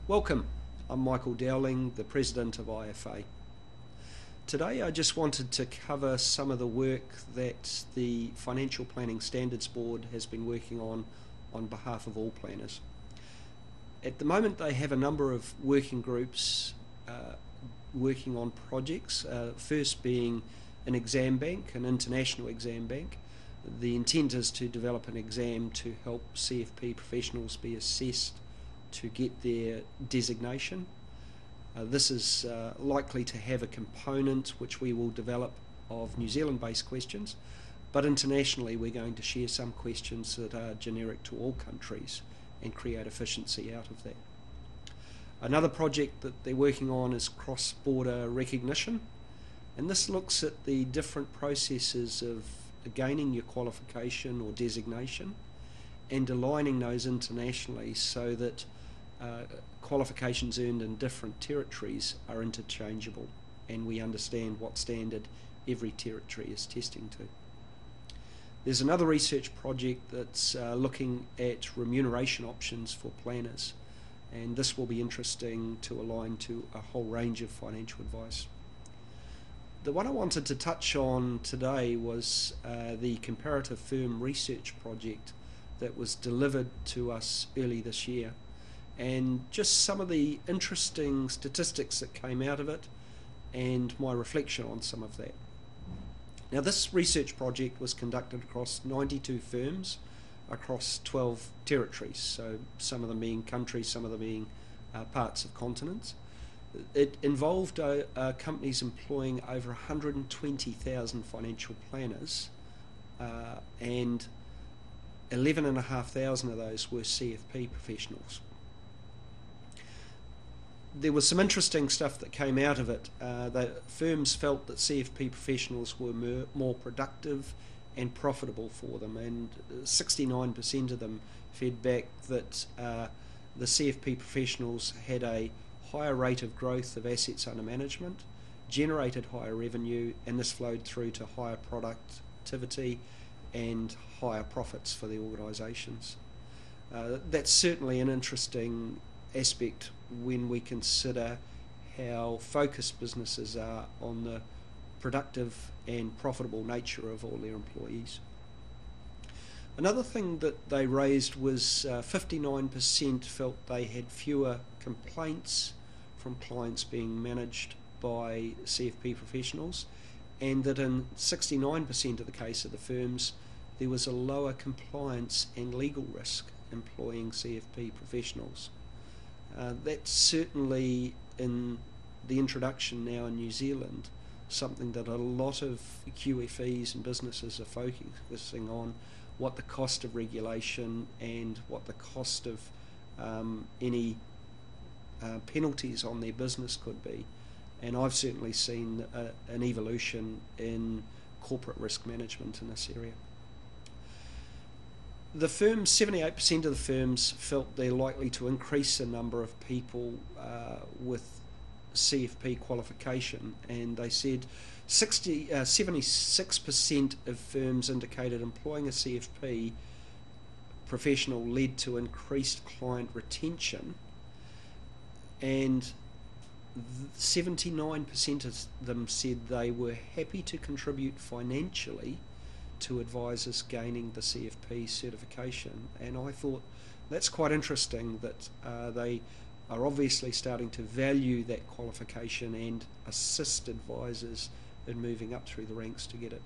Welcome, I'm Michael Dowling, the President of IFA. Today I just wanted to cover some of the work that the Financial Planning Standards Board has been working on behalf of all planners. At the moment they have a number of working groups working on projects, first being an exam bank, an international exam bank. The intent is to develop an exam to help CFP professionals be assessed to get their designation. This is likely to have a component which we will develop of New Zealand-based questions, but internationally we're going to share some questions that are generic to all countries and create efficiency out of that. Another project that they're working on is cross-border recognition, and this looks at the different processes of gaining your qualification or designation and aligning those internationally so that qualifications earned in different territories are interchangeable and we understand what standard every territory is testing to. There's another research project that's looking at remuneration options for planners, and this will be interesting to align to a whole range of financial advice. The one I wanted to touch on today was the Comparative firm research project that was delivered to us early this year, and just some of the interesting statistics that came out of it and my reflection on some of that. Now, this research project was conducted across 92 firms across 12 territories, so some of them being countries, some of them being parts of continents. It involved companies employing over 120,000 financial planners, and 11,500 of those were CFP professionals. There was some interesting stuff that came out of it. The firms felt that CFP professionals were more productive and profitable for them, and 69% of them fed back that the CFP professionals had a higher rate of growth of assets under management, generated higher revenue, and this flowed through to higher productivity and higher profits for the organisations. That's certainly an interesting aspect when we consider how focused businesses are on the productive and profitable nature of all their employees. Another thing that they raised was 59% felt they had fewer complaints from clients being managed by CFP professionals, and that in 69% of the case of the firms there was a lower compliance and legal risk employing CFP professionals. That's certainly, in the introduction now in New Zealand, something that a lot of QFEs and businesses are focusing on, what the cost of regulation and what the cost of any penalties on their business could be. And I've certainly seen an evolution in corporate risk management in this area. The firms, 78% of the firms felt they're likely to increase the number of people with CFP qualification, and they said 76% of firms indicated employing a CFP professional led to increased client retention, and 79% of them said they were happy to contribute financially to advisors gaining the CFP certification. And I thought that's quite interesting that they are obviously starting to value that qualification and assist advisors in moving up through the ranks to get it.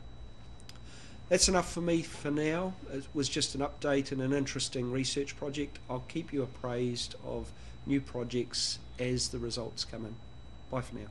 That's enough for me for now. It was just an update and an interesting research project. I'll keep you appraised of new projects as the results come in. Bye for now.